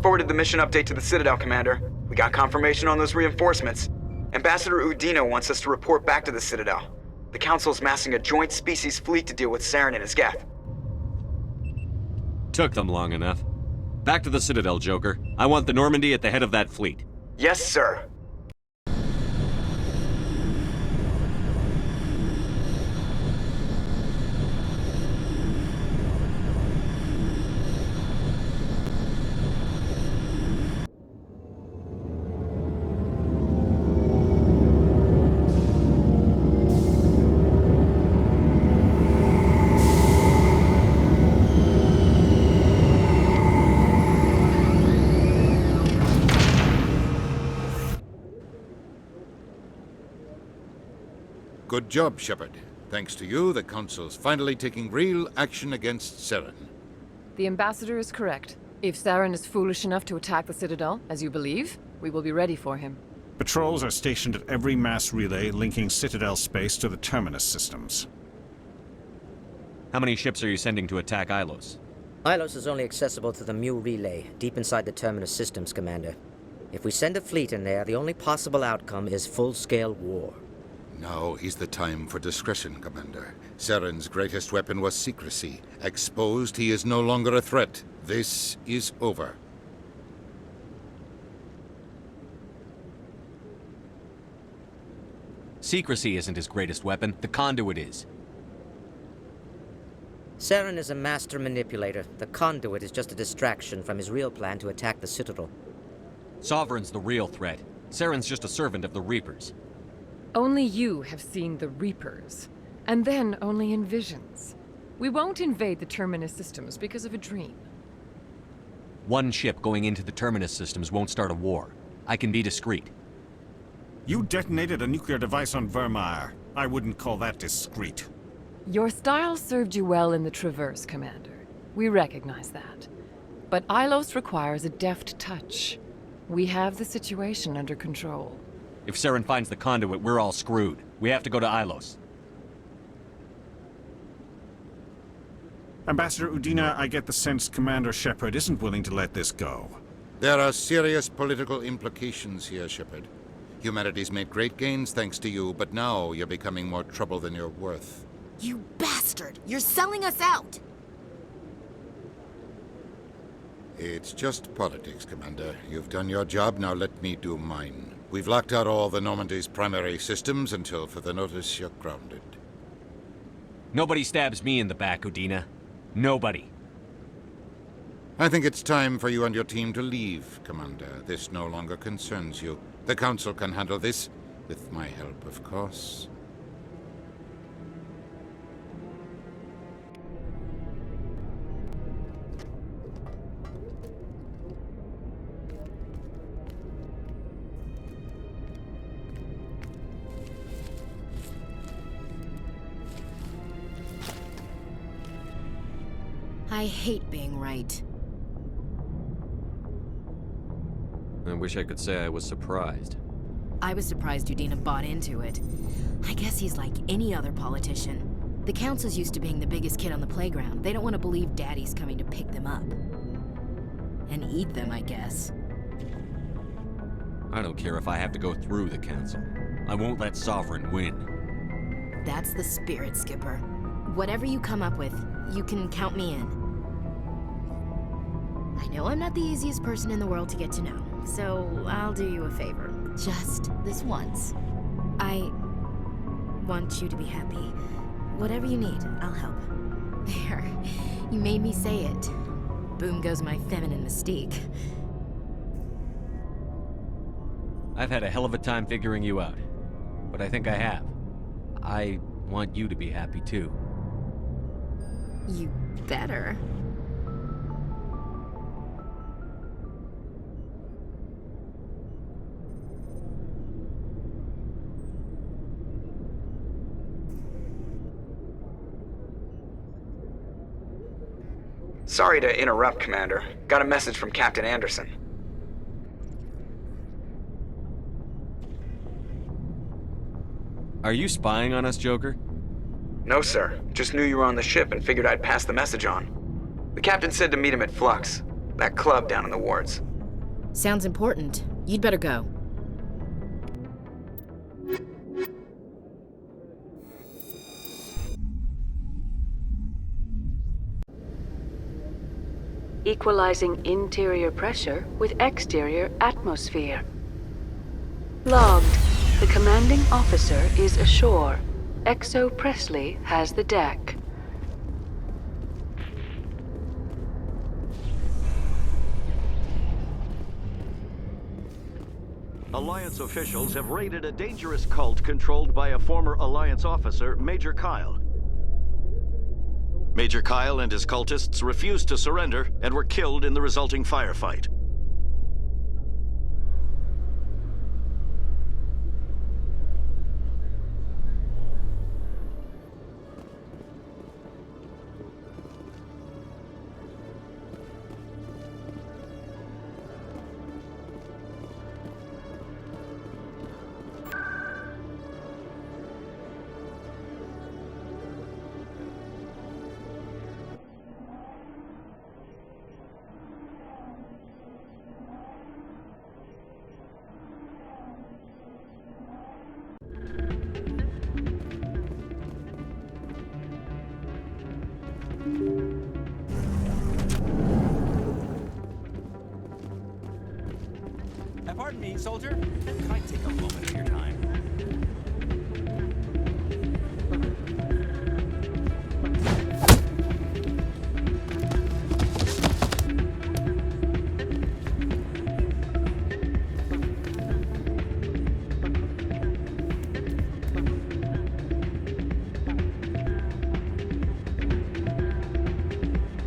forwarded the mission update to the Citadel, Commander. We got confirmation on those reinforcements. Ambassador Udina wants us to report back to the Citadel. The Council's massing a joint species fleet to deal with Saren and his Geth. Took them long enough. Back to the Citadel, Joker. I want the Normandy at the head of that fleet. Yes, sir. Good job, Shepard. Thanks to you, the Council's finally taking real action against Saren. The Ambassador is correct. If Saren is foolish enough to attack the Citadel, as you believe, we will be ready for him. Patrols are stationed at every mass relay linking Citadel space to the Terminus systems. How many ships are you sending to attack Ilos? Ilos is only accessible to the Mu relay, deep inside the Terminus systems, Commander. If we send a fleet in there, the only possible outcome is full-scale war. Now is the time for discretion, Commander. Saren's greatest weapon was secrecy. Exposed, he is no longer a threat. This is over. Secrecy isn't his greatest weapon. The Conduit is. Saren is a master manipulator. The Conduit is just a distraction from his real plan to attack the Citadel. Sovereign's the real threat. Saren's just a servant of the Reapers. Only you have seen the Reapers, and then only in visions. We won't invade the Terminus systems because of a dream. One ship going into the Terminus systems won't start a war. I can be discreet. You detonated a nuclear device on Vermeer. I wouldn't call that discreet. Your style served you well in the Traverse, Commander. We recognize that. But Ilos requires a deft touch. We have the situation under control. If Saren finds the Conduit, we're all screwed. We have to go to Ilos. Ambassador Udina, I get the sense Commander Shepard isn't willing to let this go. There are serious political implications here, Shepard. Humanity's made great gains thanks to you, but now you're becoming more trouble than you're worth. You bastard! You're selling us out! It's just politics, Commander. You've done your job, now let me do mine. We've locked out all the Normandy's primary systems until further notice you're grounded. Nobody stabs me in the back, Udina. Nobody. I think it's time for you and your team to leave, Commander. This no longer concerns you. The Council can handle this, with my help, of course. I hate being right. I wish I could say I was surprised. I was surprised Udina bought into it. I guess he's like any other politician. The Council's used to being the biggest kid on the playground. They don't want to believe Daddy's coming to pick them up. And eat them, I guess. I don't care if I have to go through the Council. I won't let Sovereign win. That's the spirit, Skipper. Whatever you come up with, you can count me in. I know I'm not the easiest person in the world to get to know, so I'll do you a favor. Just this once. I want you to be happy. Whatever you need, I'll help. There. You made me say it. Boom goes my feminine mystique. I've had a hell of a time figuring you out. But I think I have. I want you to be happy too. You better. Sorry to interrupt, Commander. Got a message from Captain Anderson. Are you spying on us, Joker? No, sir. Just knew you were on the ship and figured I'd pass the message on. The captain said to meet him at Flux, that club down in the wards. Sounds important. You'd better go. Equalizing interior pressure with exterior atmosphere. Logged. The commanding officer is ashore. Exo Presley has the deck. Alliance officials have raided a dangerous cult controlled by a former Alliance officer, Major Kyle. Major Kyle and his cultists refused to surrender and were killed in the resulting firefight. Pardon me, soldier. Can I take a moment of your time?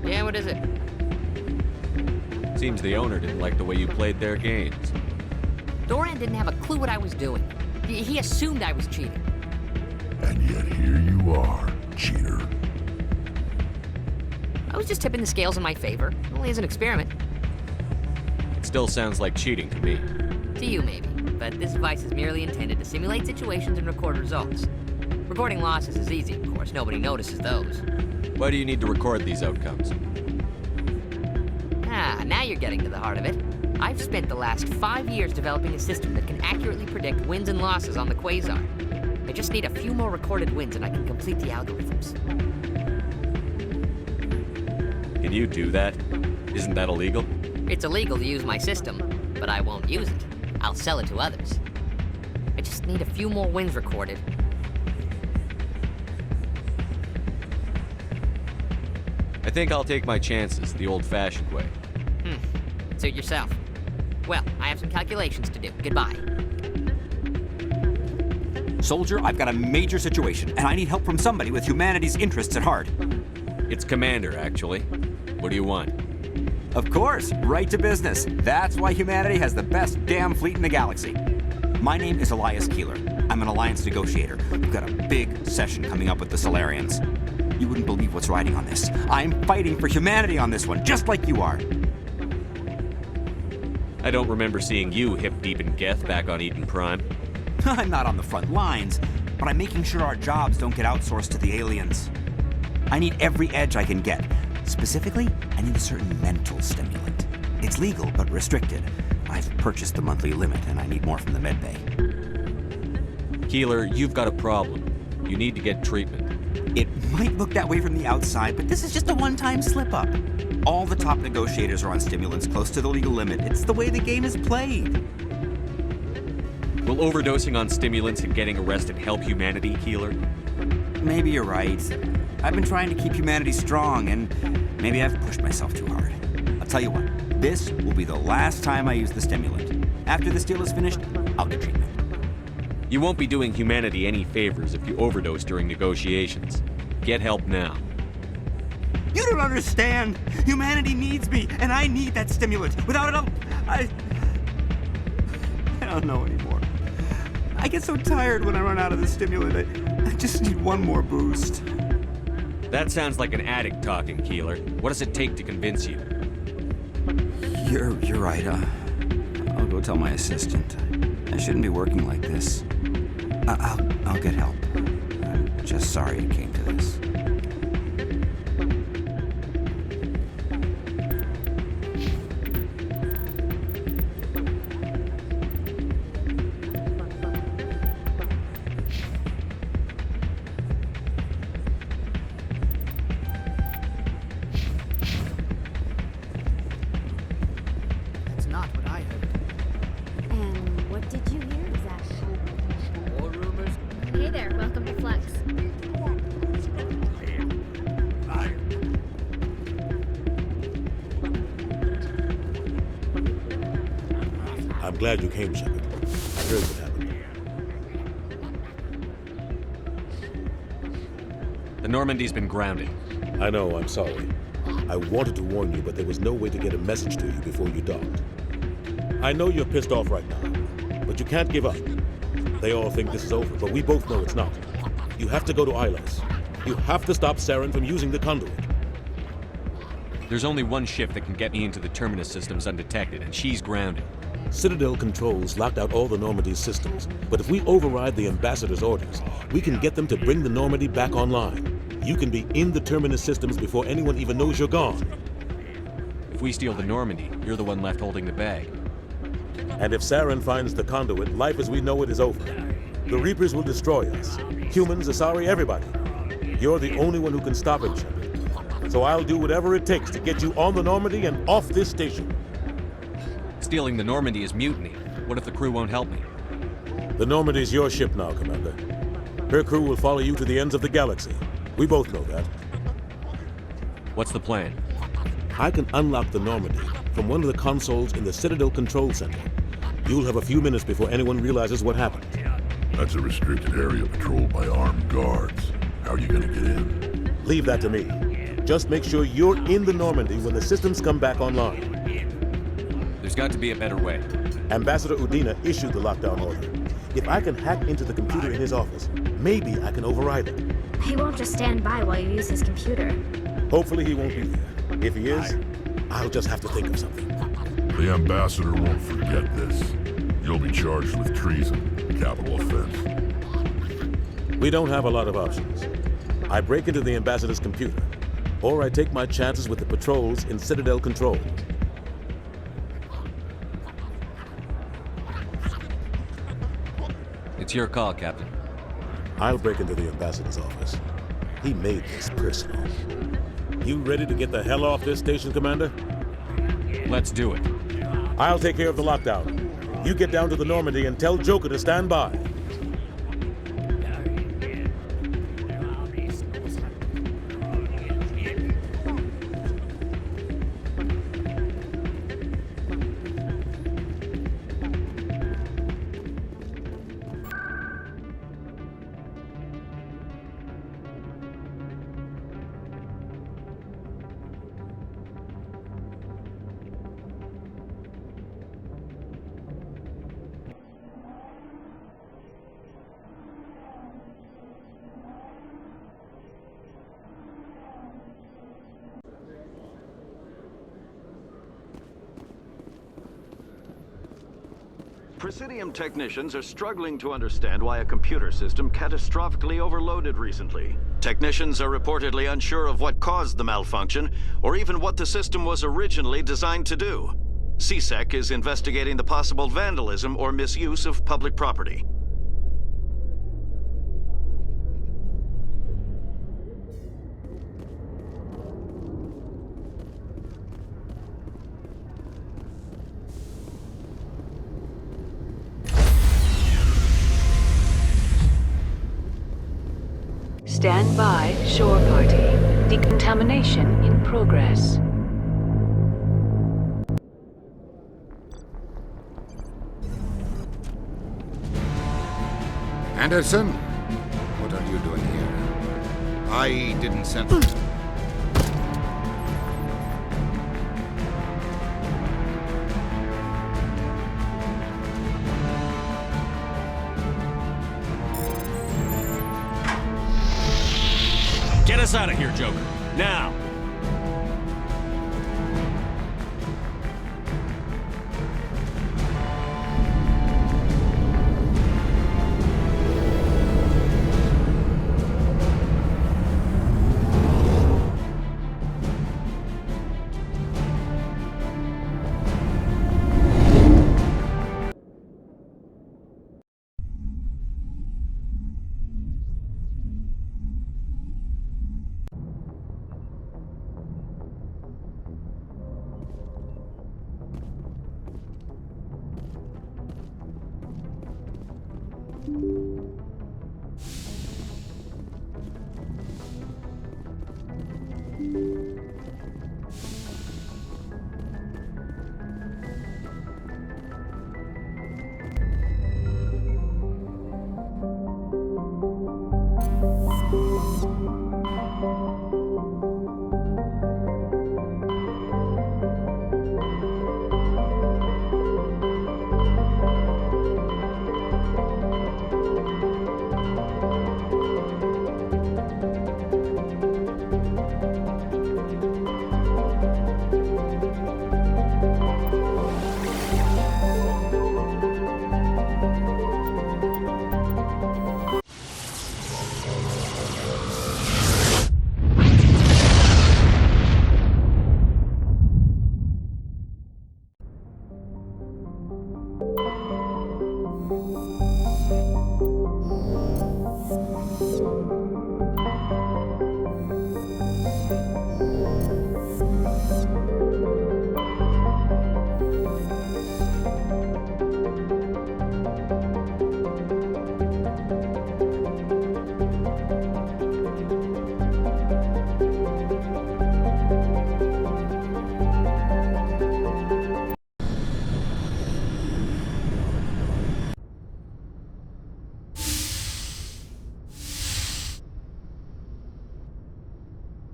Yeah, what is it? Seems the owner didn't like the way you played their games. Doran didn't have a clue what I was doing. He assumed I was cheating. And yet here you are, cheater. I was just tipping the scales in my favor, only as an experiment. It still sounds like cheating to me. To you, maybe, but this device is merely intended to simulate situations and record results. Recording losses is easy, of course. Nobody notices those. Why do you need to record these outcomes? Ah, now you're getting to the heart of it. I've spent the last 5 years developing a system that can accurately predict wins and losses on the Quasar. I just need a few more recorded wins and I can complete the algorithms. Can you do that? Isn't that illegal? It's illegal to use my system, but I won't use it. I'll sell it to others. I just need a few more wins recorded. I think I'll take my chances the old-fashioned way. Suit yourself. Well, I have some calculations to do. Goodbye. Soldier, I've got a major situation, and I need help from somebody with humanity's interests at heart. It's Commander, actually. What do you want? Of course, right to business. That's why humanity has the best damn fleet in the galaxy. My name is Elias Keeler. I'm an Alliance negotiator. We've got a big session coming up with the Solarians. You wouldn't believe what's riding on this. I'm fighting for humanity on this one, just like you are. I don't remember seeing you hip-deep in Geth back on Eden Prime. I'm not on the front lines, but I'm making sure our jobs don't get outsourced to the aliens. I need every edge I can get. Specifically, I need a certain mental stimulant. It's legal, but restricted. I've purchased the monthly limit, and I need more from the medbay. Keeler, you've got a problem. You need to get treatment. It might look that way from the outside, but this is just a one-time slip-up. All the top negotiators are on stimulants close to the legal limit. It's the way the game is played. Will overdosing on stimulants and getting arrested help humanity, Keeler? Maybe you're right. I've been trying to keep humanity strong, and maybe I've pushed myself too hard. I'll tell you what, this will be the last time I use the stimulant. After this deal is finished, I'll get treatment. You won't be doing humanity any favors if you overdose during negotiations. Get help now. You don't understand! Humanity needs me, and I need that stimulant. Without it, I don't know anymore. I get so tired when I run out of the stimulant. I just need one more boost. That sounds like an addict talking, Keeler. What does it take to convince you? You're right. I'll go tell my assistant. I shouldn't be working like this. I'll get help. I'm just sorry it came to this. Hey there, welcome to Flux. I'm glad you came, Shepard. I heard what happened. The Normandy's been grounded. I know, I'm sorry. I wanted to warn you, but there was no way to get a message to you before you docked. I know you're pissed off right now, but you can't give up. They all think this is over, but we both know it's not. You have to go to Ilos. You have to stop Saren from using the conduit. There's only one ship that can get me into the terminus systems undetected, and she's grounded. Citadel controls locked out all the Normandy's systems, but if we override the ambassador's orders, we can get them to bring the Normandy back online. You can be in the terminus systems before anyone even knows you're gone. If we steal the Normandy, you're the one left holding the bag. And if Saren finds the conduit, life as we know it is over. The Reapers will destroy us. Humans, Asari, everybody. You're the only one who can stop it, Shepard. So I'll do whatever it takes to get you on the Normandy and off this station. Stealing the Normandy is mutiny. What if the crew won't help me? The Normandy's your ship now, Commander. Her crew will follow you to the ends of the galaxy. We both know that. What's the plan? I can unlock the Normandy from one of the consoles in the Citadel Control Center. You'll have a few minutes before anyone realizes what happened. That's a restricted area patrolled by armed guards. How are you gonna get in? Leave that to me. Just make sure you're in the Normandy when the systems come back online. There's got to be a better way. Ambassador Udina issued the lockdown order. If I can hack into the computer in his office, maybe I can override it. He won't just stand by while you use his computer. Hopefully he won't be there. If he is, I'll just have to think of something. The ambassador won't forget this. You'll be charged with treason, capital offense. We don't have a lot of options. I break into the ambassador's computer, or I take my chances with the patrols in Citadel Control. It's your call, Captain. I'll break into the ambassador's office. He made this personal. You ready to get the hell off this station, Commander? Let's do it. I'll take care of the lockdown. You get down to the Normandy and tell Joker to stand by. Presidium technicians are struggling to understand why a computer system catastrophically overloaded recently. Technicians are reportedly unsure of what caused the malfunction, or even what the system was originally designed to do. CSEC is investigating the possible vandalism or misuse of public property. Stand by, shore party. Decontamination in progress. Anderson? What are you doing here? I didn't send... Get us out of here, Joker. Now!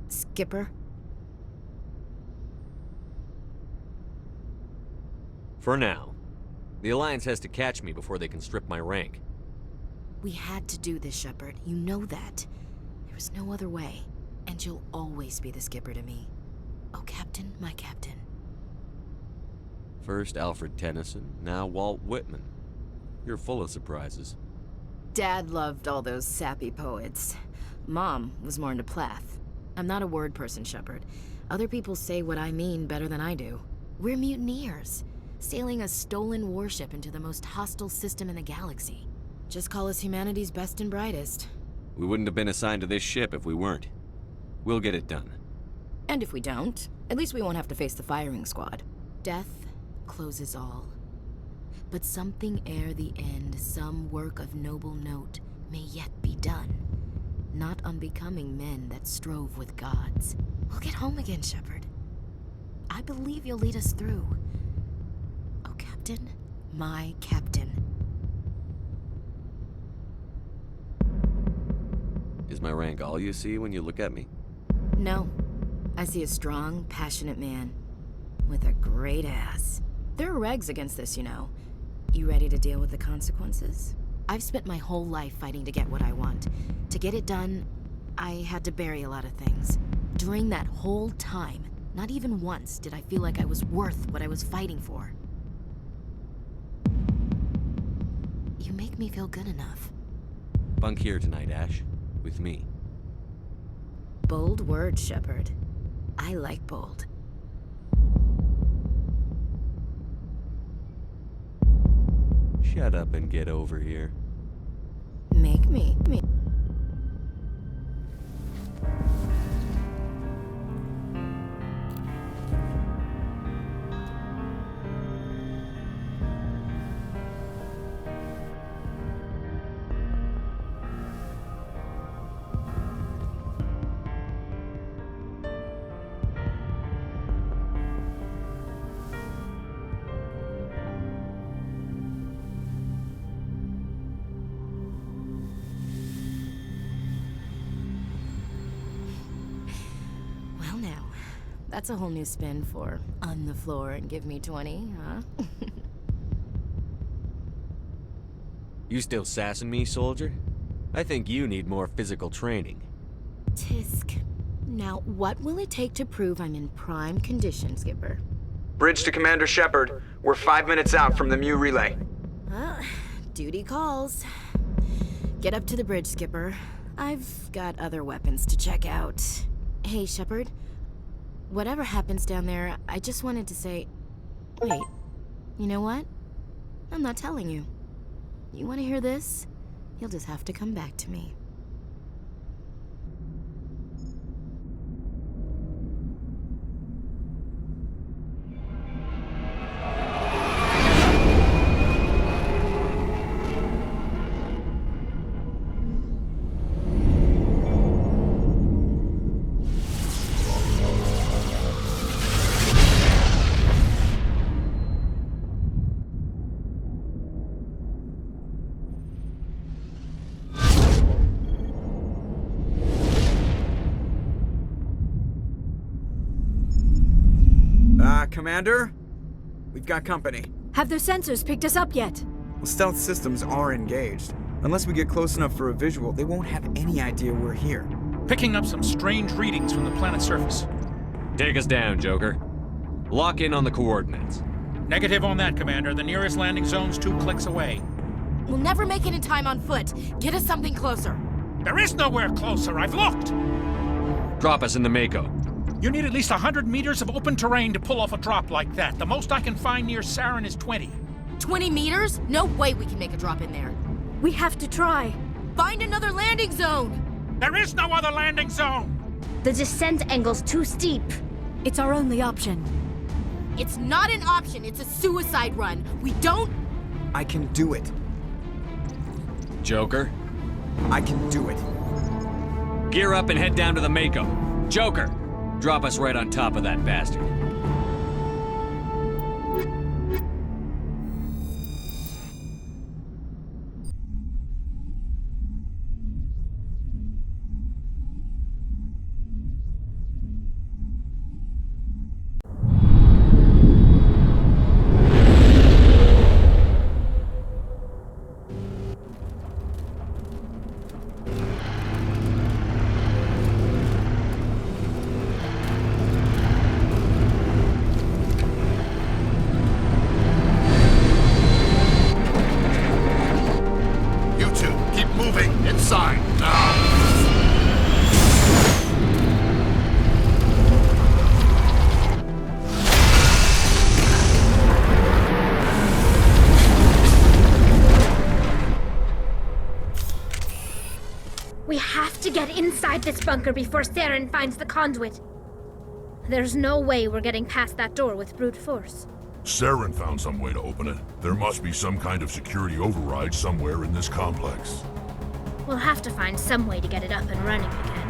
Skipper? For now. The Alliance has to catch me before they can strip my rank. We had to do this, Shepard. You know that. There was no other way. And you'll always be the skipper to me. Oh, Captain, my captain. First Alfred Tennyson, now Walt Whitman. You're full of surprises. Dad loved all those sappy poets. Mom was more into Plath. I'm not a word person, Shepard. Other people say what I mean better than I do. We're mutineers, sailing a stolen warship into the most hostile system in the galaxy. Just call us humanity's best and brightest. We wouldn't have been assigned to this ship if we weren't. We'll get it done. And if we don't, at least we won't have to face the firing squad. Death closes all. But something ere the end, some work of noble note, may yet be done. Not unbecoming men that strove with gods. We'll get home again, Shepard. I believe you'll lead us through. Oh, Captain, my captain. Is my rank all you see when you look at me? No. I see a strong, passionate man. With a great ass. There are regs against this, you know. You ready to deal with the consequences? I've spent my whole life fighting to get what I want. To get it done, I had to bury a lot of things. During that whole time, not even once did I feel like I was worth what I was fighting for. You make me feel good enough. Bunk here tonight, Ash. With me. Bold words, Shepard. I like bold. Shut up and get over here. Make me. That's a whole new spin for on the floor and give me 20, huh? You still sassing me, soldier? I think you need more physical training. Tisk. Now, what will it take to prove I'm in prime condition, Skipper? Bridge to Commander Shepard. We're 5 minutes out from the Mu relay. Duty calls. Get up to the bridge, Skipper. I've got other weapons to check out. Hey, Shepard. Whatever happens down there, I just wanted to say... Wait, you know what? I'm not telling you. You want to hear this? You'll just have to come back to me. Commander? We've got company. Have their sensors picked us up yet? Well, stealth systems are engaged. Unless we get close enough for a visual, they won't have any idea we're here. Picking up some strange readings from the planet's surface. Take us down, Joker. Lock in on the coordinates. Negative on that, Commander. The nearest landing zone's 2 clicks away. We'll never make it in time on foot. Get us something closer. There is nowhere closer. I've looked. Drop us in the MAKO. You need at least 100 meters of open terrain to pull off a drop like that. The most I can find near Saren is 20. 20 meters? No way we can make a drop in there. We have to try. Find another landing zone! There is no other landing zone! The descent angle's too steep. It's our only option. It's not an option, it's a suicide run. We don't... I can do it. Joker, I can do it. gear up and head down to the MAKO. Joker, drop us right on top of that bastard. We have to get inside this bunker before Saren finds the conduit. There's no way we're getting past that door with brute force. Saren found some way to open it. There must be some kind of security override somewhere in this complex. We'll have to find some way to get it up and running again.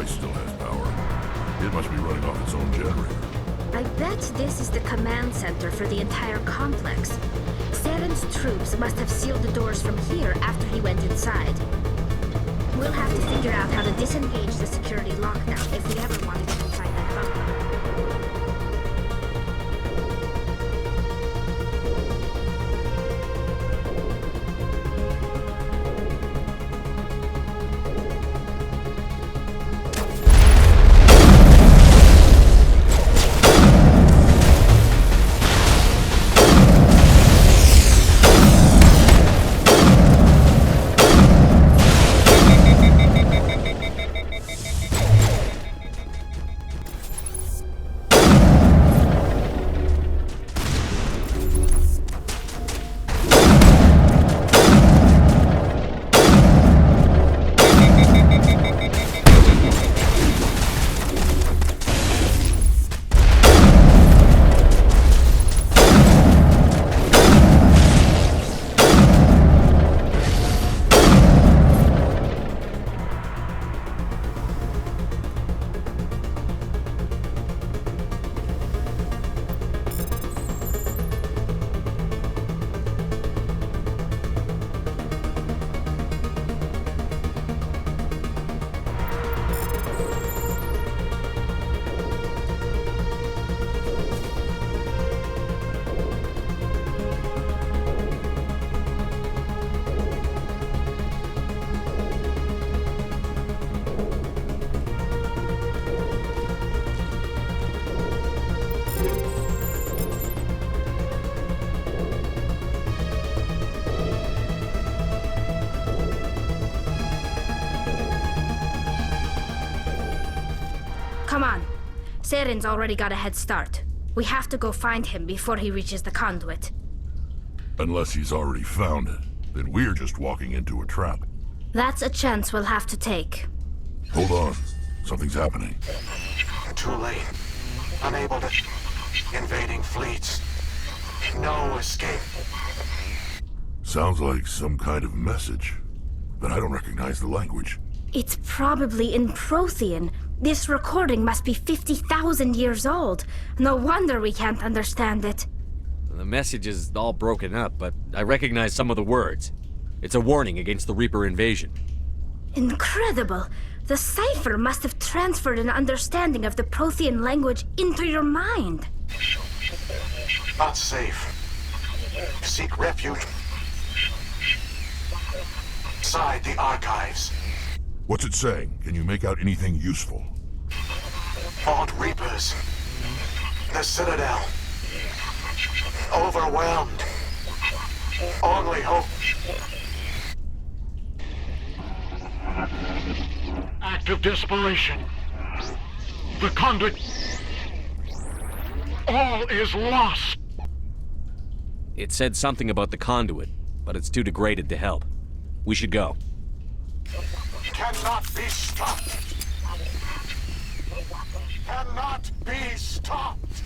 device still has power. It must be running off its own generator. I bet this is the command center for the entire complex. Saren's troops must have sealed the doors from here after he went inside. We'll have to figure out how to disengage the security lockdown if we ever want to get inside that bunker. Come on. Saren's already got a head start. We have to go find him before he reaches the conduit. Unless he's already found it, then we're just walking into a trap. That's a chance we'll have to take. Hold on. Something's happening. Too late. Unable to... Invading fleets. No escape. Sounds like some kind of message, but I don't recognize the language. It's probably in Prothean. This recording must be 50,000 years old. No wonder we can't understand it. The message is all broken up, but I recognize some of the words. It's a warning against the Reaper invasion. Incredible! The cipher must have transferred an understanding of the Prothean language into your mind. Not safe. Seek refuge inside the archives. What's it saying? Can you make out anything useful? Fought Reapers. The Citadel. Overwhelmed. Only hope. Act of desperation. The conduit. All is lost. It said something about the conduit, but it's too degraded to help. We should go. Cannot be stopped. Cannot be stopped.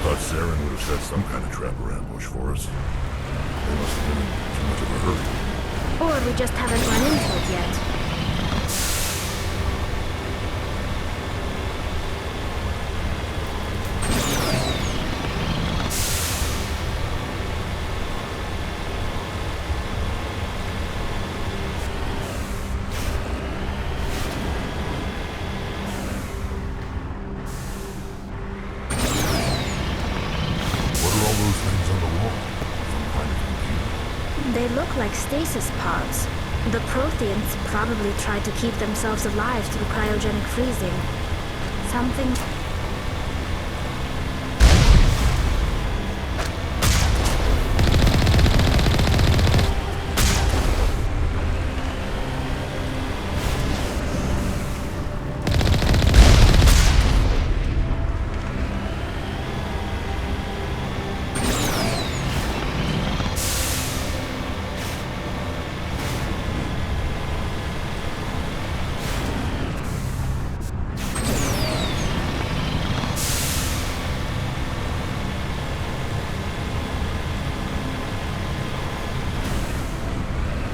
thought Saren would have set some kind of trap or ambush for us. They must have been in too much of a hurry. Or we just haven't run into it yet. They look like stasis pods. The Protheans probably tried to keep themselves alive through cryogenic freezing. Something...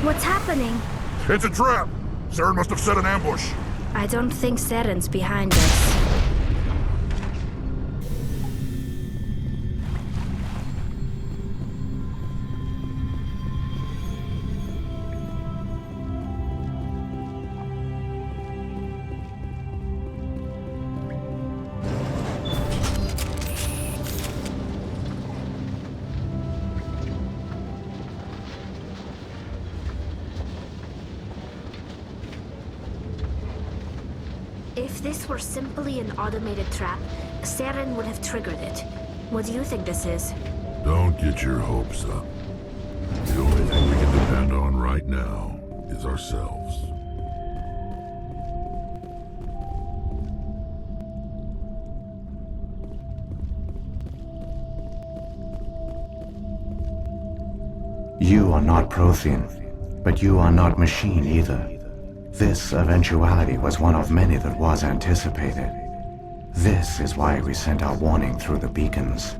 What's happening? It's a trap! Saren must have set an ambush. I don't think Saren's behind us. If this were simply an automated trap, Saren would have triggered it. What do you think this is? Don't get your hopes up. The only thing we can depend on right now is ourselves. You are not Prothean, but you are not machine either. This eventuality was one of many that was anticipated. This is why we sent our warning through the beacons.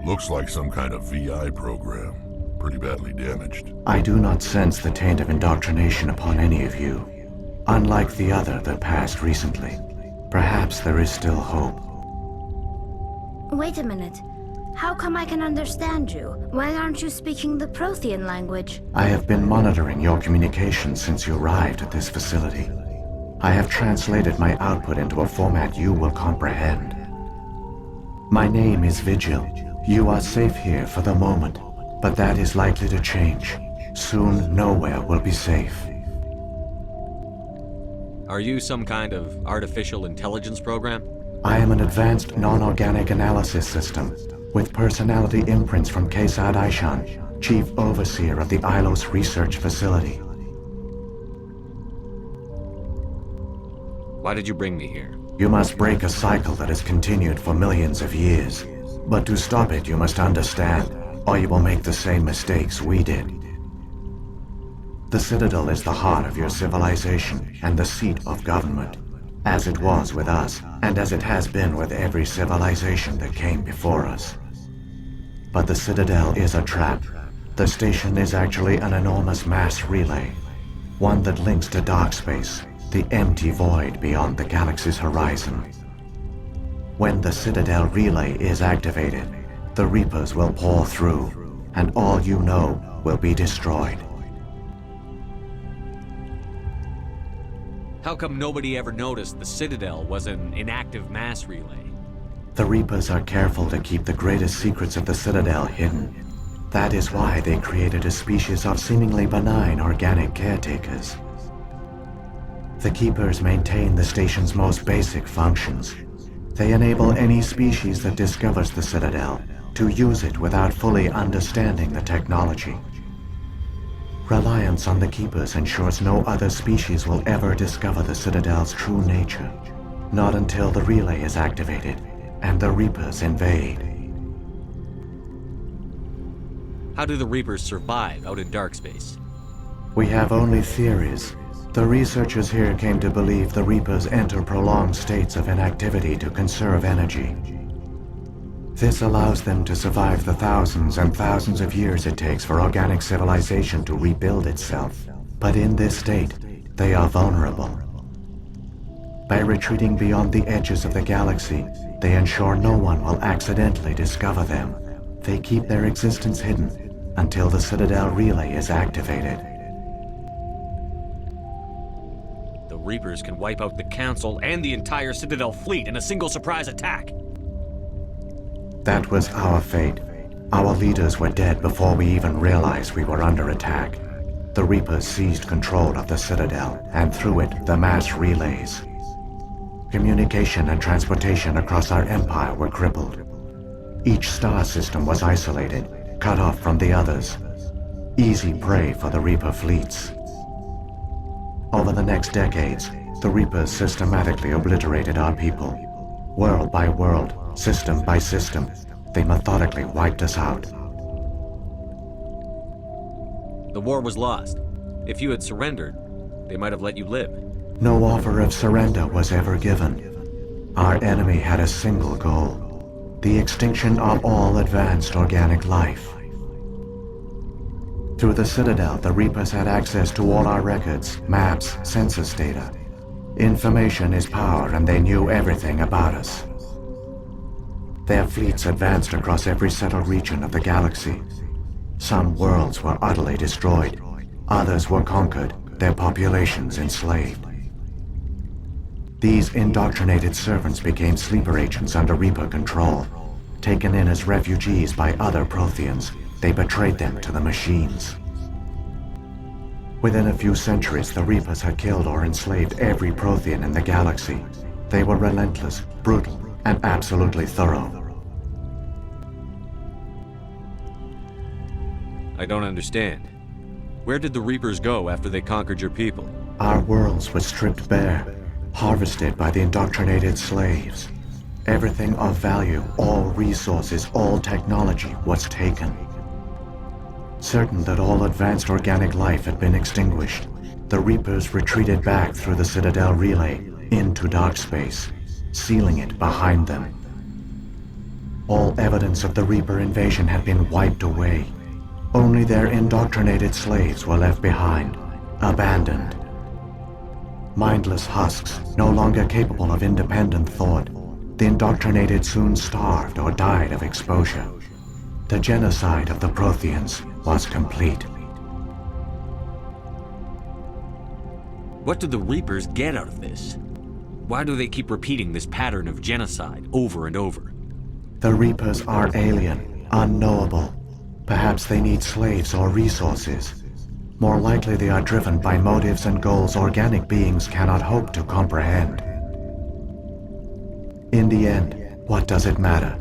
Looks like some kind of VI program. Pretty badly damaged. I do not sense the taint of indoctrination upon any of you. Unlike the other that passed recently. Perhaps there is still hope. Wait a minute. How come I can understand you? Why aren't you speaking the Prothean language? I have been monitoring your communications since you arrived at this facility. I have translated my output into a format you will comprehend. My name is Virgil. You are safe here for the moment, but that is likely to change. Soon, nowhere will be safe. Are you some kind of artificial intelligence program? I am an advanced non-organic analysis system, with personality imprints from Kesad Aishan, Chief Overseer of the Ilos Research Facility. Why did you bring me here? You must break a cycle that has continued for millions of years. But to stop it, you must understand, or you will make the same mistakes we did. The Citadel is the heart of your civilization and the seat of government, as it was with us, and as it has been with every civilization that came before us. But the Citadel is a trap. The station is actually an enormous mass relay, one that links to dark space, the empty void beyond the galaxy's horizon. When the Citadel relay is activated, the Reapers will pour through, and all you know will be destroyed. How come nobody ever noticed the Citadel was an inactive mass relay? The Reapers are careful to keep the greatest secrets of the Citadel hidden. That is why they created a species of seemingly benign organic caretakers. The Keepers maintain the station's most basic functions. They enable any species that discovers the Citadel to use it without fully understanding the technology. Reliance on the Keepers ensures no other species will ever discover the Citadel's true nature. Not until the relay is activated and the Reapers invade. How do the Reapers survive out in dark space? We have only theories. The researchers here came to believe the Reapers enter prolonged states of inactivity to conserve energy. This allows them to survive the thousands and thousands of years it takes for organic civilization to rebuild itself. But in this state, they are vulnerable. By retreating beyond the edges of the galaxy, they ensure no one will accidentally discover them. They keep their existence hidden until the Citadel relay is activated. The Reapers can wipe out the Council and the entire Citadel fleet in a single surprise attack. That was our fate. Our leaders were dead before we even realized we were under attack. The Reapers seized control of the Citadel, and through it, the mass relays. Communication and transportation across our empire were crippled. Each star system was isolated, cut off from the others. Easy prey for the Reaper fleets. Over the next decades, the Reapers systematically obliterated our people. World by world, system by system, they methodically wiped us out. The war was lost. If you had surrendered, they might have let you live. No offer of surrender was ever given. Our enemy had a single goal: the extinction of all advanced organic life. Through the Citadel, the Reapers had access to all our records, maps, census data. Information is power, and they knew everything about us. Their fleets advanced across every settled region of the galaxy. Some worlds were utterly destroyed. Others were conquered, their populations enslaved. These indoctrinated servants became sleeper agents under Reaper control. Taken in as refugees by other Protheans, they betrayed them to the machines. Within a few centuries, the Reapers had killed or enslaved every Prothean in the galaxy. They were relentless, brutal, and absolutely thorough. I don't understand. Where did the Reapers go after they conquered your people? Our worlds were stripped bare, harvested by the indoctrinated slaves. Everything of value, all resources, all technology was taken. Certain that all advanced organic life had been extinguished, the Reapers retreated back through the Citadel relay into dark space, sealing it behind them. All evidence of the Reaper invasion had been wiped away. Only their indoctrinated slaves were left behind, abandoned. Mindless husks, no longer capable of independent thought, the indoctrinated soon starved or died of exposure. The genocide of the Protheans was complete. What do the Reapers get out of this? Why do they keep repeating this pattern of genocide over and over? The Reapers are alien, unknowable. Perhaps they need slaves or resources. More likely they are driven by motives and goals organic beings cannot hope to comprehend. In the end, what does it matter?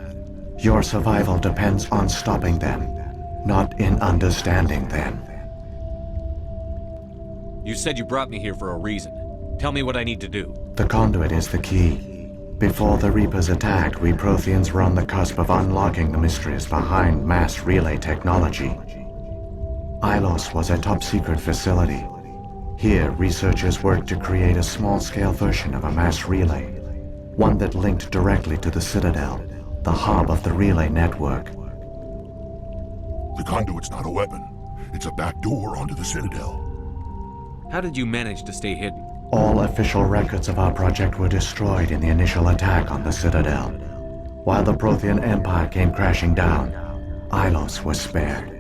Your survival depends on stopping them, not in understanding them. You said you brought me here for a reason. Tell me what I need to do. The Conduit is the key. Before the Reapers attacked, we Protheans were on the cusp of unlocking the mysteries behind mass relay technology. Ilos was a top-secret facility. Here, researchers worked to create a small-scale version of a mass relay, one that linked directly to the Citadel, the hub of the relay network. The Conduit's not a weapon. It's a back door onto the Citadel. How did you manage to stay hidden? All official records of our project were destroyed in the initial attack on the Citadel. While the Prothean Empire came crashing down, Ilos was spared.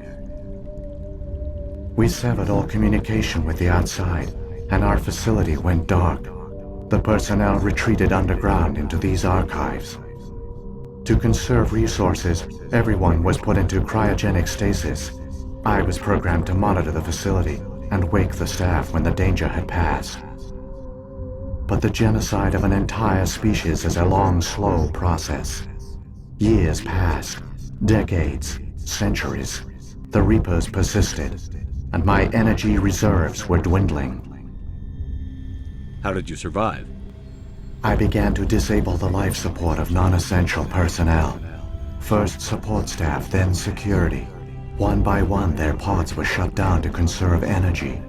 We severed all communication with the outside, and our facility went dark. The personnel retreated underground into these archives. To conserve resources, everyone was put into cryogenic stasis. I was programmed to monitor the facility and wake the staff when the danger had passed. But the genocide of an entire species is a long, slow process. Years passed, decades, centuries. The Reapers persisted, and my energy reserves were dwindling. How did you survive? I began to disable the life support of non-essential personnel. First support staff, then security. One by one, their pods were shut down to conserve energy.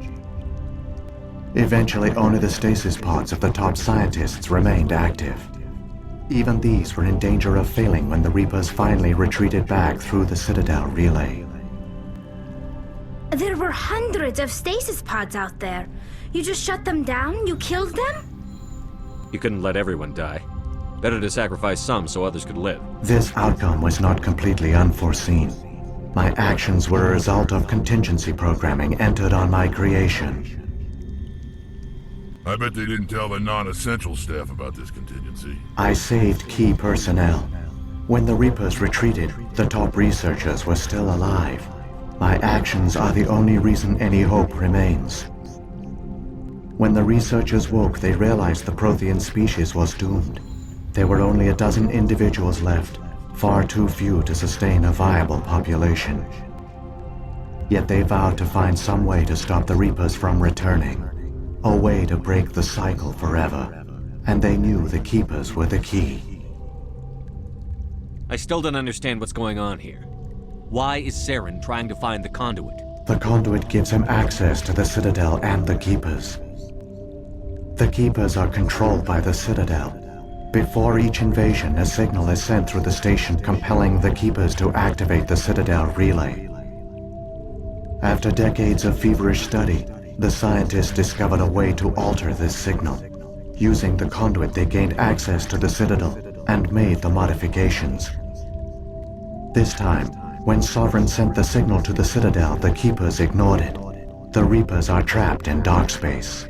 Eventually, only the stasis pods of the top scientists remained active. Even these were in danger of failing when the Reapers finally retreated back through the Citadel relay. There were hundreds of stasis pods out there. You just shut them down? You killed them? You couldn't let everyone die. Better to sacrifice some so others could live. This outcome was not completely unforeseen. My actions were a result of contingency programming entered on my creation. I bet they didn't tell the non-essential staff about this contingency. I saved key personnel. When the Reapers retreated, the top researchers were still alive. My actions are the only reason any hope remains. When the researchers woke, they realized the Prothean species was doomed. There were only a dozen individuals left, far too few to sustain a viable population. Yet they vowed to find some way to stop the Reapers from returning, a way to break the cycle forever, and they knew the Keepers were the key. I still don't understand what's going on here. Why is Saren trying to find the Conduit? The Conduit gives him access to the Citadel and the Keepers. The Keepers are controlled by the Citadel. Before each invasion, a signal is sent through the station compelling the Keepers to activate the Citadel relay. After decades of feverish study, the scientists discovered a way to alter this signal. Using the Conduit, they gained access to the Citadel and made the modifications. This time, when Sovereign sent the signal to the Citadel, the Keepers ignored it. The Reapers are trapped in dark space.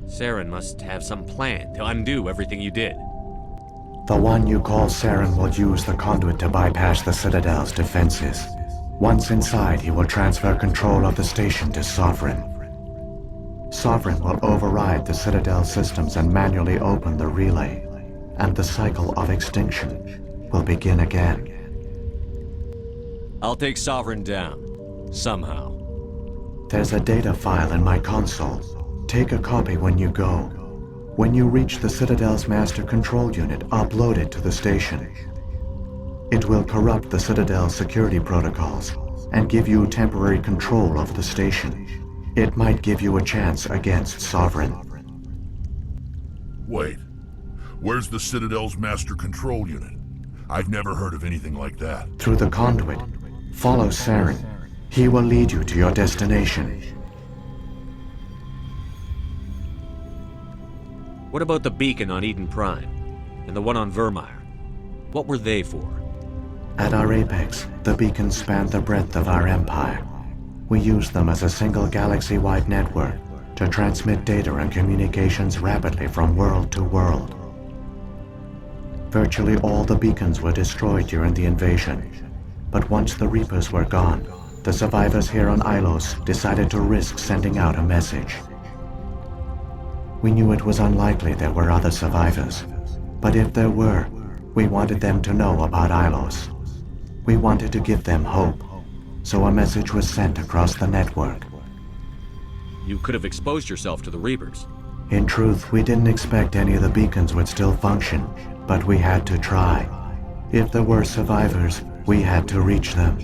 Saren must have some plan to undo everything you did. The one you call Saren will use the Conduit to bypass the Citadel's defenses. Once inside, he will transfer control of the station to Sovereign. Sovereign will override the Citadel systems and manually open the relay, and the cycle of extinction will begin again. I'll take Sovereign down. Somehow. There's a data file in my console. Take a copy when you go. When you reach the Citadel's master control unit, upload it to the station. It will corrupt the Citadel's security protocols and give you temporary control of the station. It might give you a chance against Sovereign. Wait. Where's the Citadel's master control unit? I've never heard of anything like that. Through the Conduit. Follow Saren. He will lead you to your destination. What about the beacon on Eden Prime? And the one on Virmire? What were they for? At our apex, the beacons spanned the breadth of our empire. We used them as a single galaxy-wide network to transmit data and communications rapidly from world to world. Virtually all the beacons were destroyed during the invasion, but once the Reapers were gone, the survivors here on Ilos decided to risk sending out a message. We knew it was unlikely there were other survivors, but if there were, we wanted them to know about Ilos. We wanted to give them hope, so a message was sent across the network. You could have exposed yourself to the Reapers. In truth, we didn't expect any of the beacons would still function, but we had to try. If there were survivors, we had to reach them.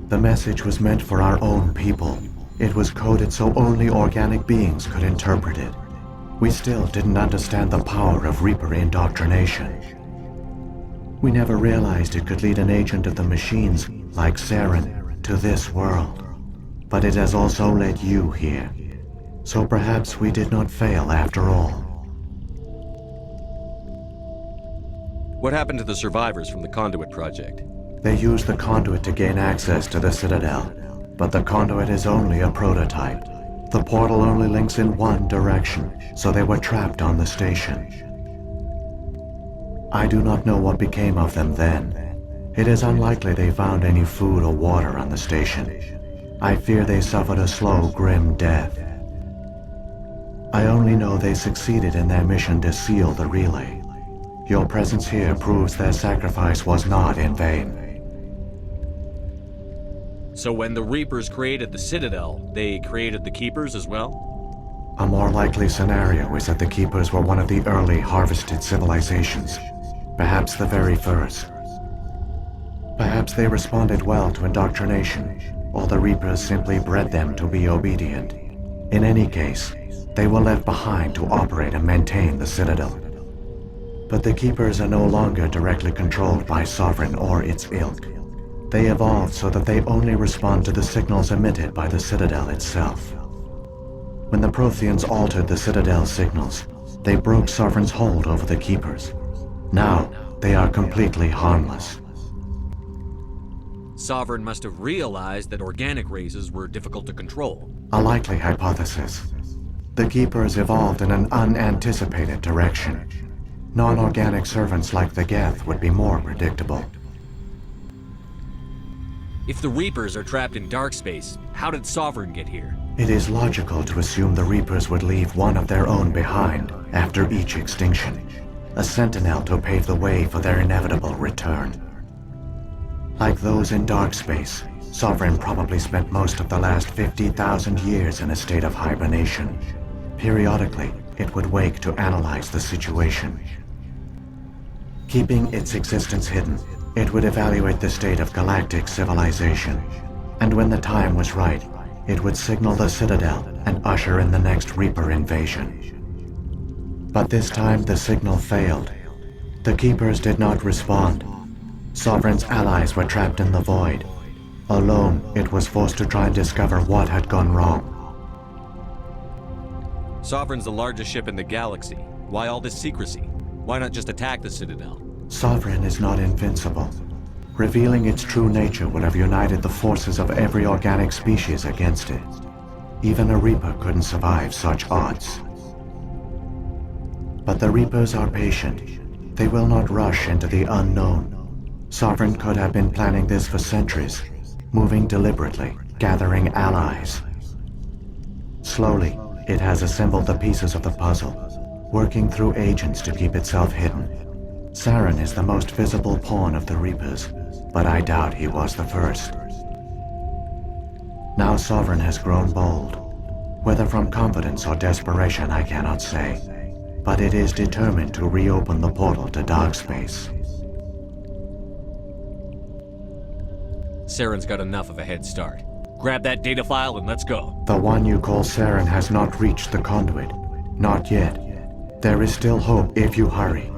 The message was meant for our own people. It was coded so only organic beings could interpret it. We still didn't understand the power of Reaper indoctrination. We never realized it could lead an agent of the machines, like Saren, to this world. But it has also led you here. So perhaps we did not fail after all. What happened to the survivors from the Conduit project? They used the Conduit to gain access to the Citadel. But the Conduit is only a prototype. The portal only links in one direction, so they were trapped on the station. I do not know what became of them then. It is unlikely they found any food or water on the station. I fear they suffered a slow, grim death. I only know they succeeded in their mission to seal the relay. Your presence here proves their sacrifice was not in vain. So when the Reapers created the Citadel, they created the Keepers as well? A more likely scenario is that the Keepers were one of the early harvested civilizations, perhaps the very first. Perhaps they responded well to indoctrination, or the Reapers simply bred them to be obedient. In any case, they were left behind to operate and maintain the Citadel. But the Keepers are no longer directly controlled by Sovereign or its ilk. They evolved so that they only respond to the signals emitted by the Citadel itself. When the Protheans altered the Citadel's signals, they broke Sovereign's hold over the Keepers. Now, they are completely harmless. Sovereign must have realized that organic races were difficult to control. A likely hypothesis. The Keepers evolved in an unanticipated direction. Non-organic servants like the Geth would be more predictable. If the Reapers are trapped in dark space, how did Sovereign get here? It is logical to assume the Reapers would leave one of their own behind after each extinction. A sentinel to pave the way for their inevitable return. Like those in dark space, Sovereign probably spent most of the last 50,000 years in a state of hibernation. Periodically, it would wake to analyze the situation. Keeping its existence hidden, it would evaluate the state of galactic civilization. And when the time was right, it would signal the Citadel and usher in the next Reaper invasion. But this time the signal failed. The Keepers did not respond. Sovereign's allies were trapped in the void. Alone, it was forced to try and discover what had gone wrong. Sovereign's the largest ship in the galaxy. Why all this secrecy? Why not just attack the Citadel? Sovereign is not invincible. Revealing its true nature would have united the forces of every organic species against it. Even a Reaper couldn't survive such odds. But the Reapers are patient. They will not rush into the unknown. Sovereign could have been planning this for centuries, moving deliberately, gathering allies. Slowly, it has assembled the pieces of the puzzle, working through agents to keep itself hidden. Saren is the most visible pawn of the Reapers, but I doubt he was the first. Now Sovereign has grown bold. Whether from confidence or desperation, I cannot say. But it is determined to reopen the portal to dark space. Saren's got enough of a head start. Grab that data file and let's go. The one you call Saren has not reached the conduit. Not yet. There is still hope if you hurry.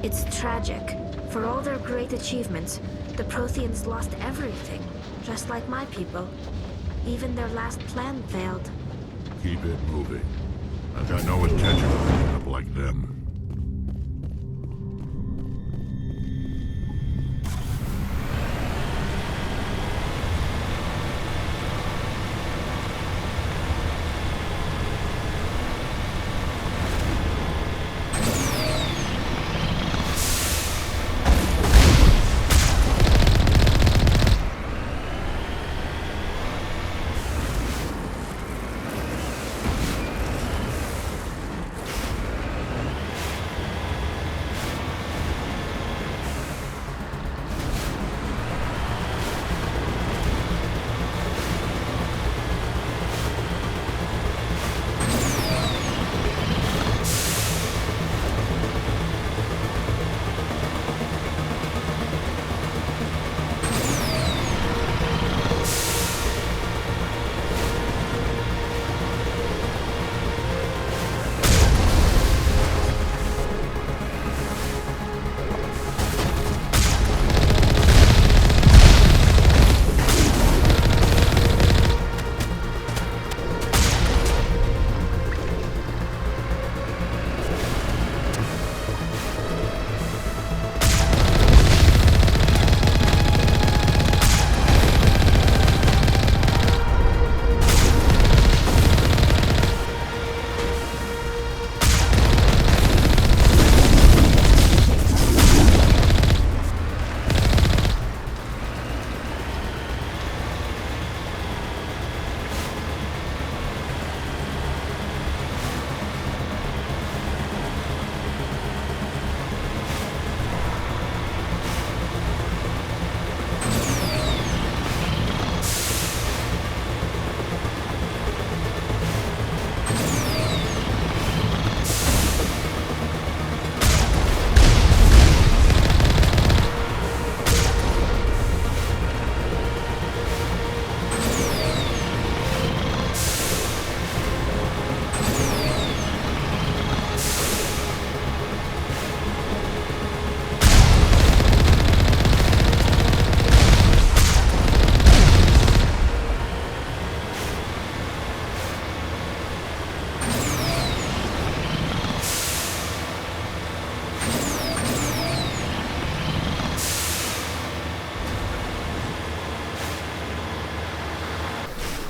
It's tragic. For all their great achievements, the Protheans lost everything, just like my people. Even their last plan failed. Keep it moving. I've got no intention of ending up like them.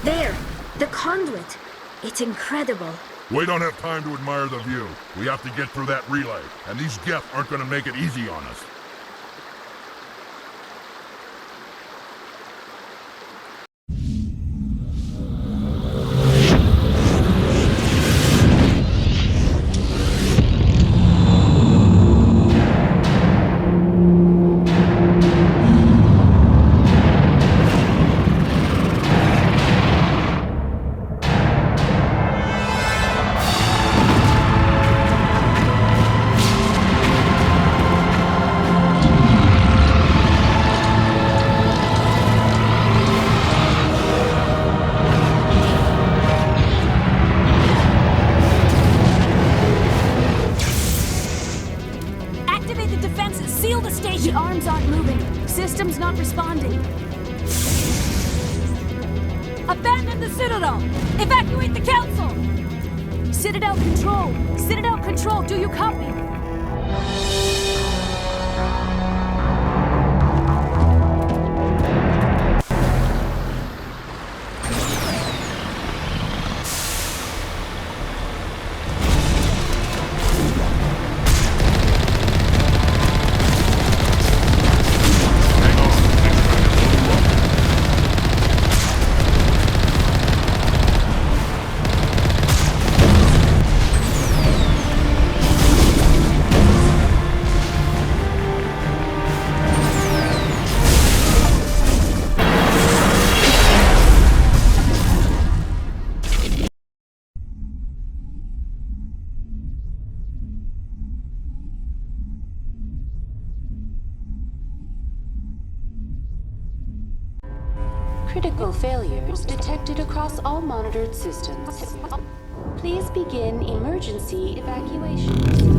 There! The conduit! It's incredible. We don't have time to admire the view. We have to get through that relay, and these Geth aren't gonna make it easy on us. Abandon the Citadel! Evacuate the Council! Citadel Control! Citadel Control, do you copy? Critical failures detected across all monitored systems. Please begin emergency evacuation.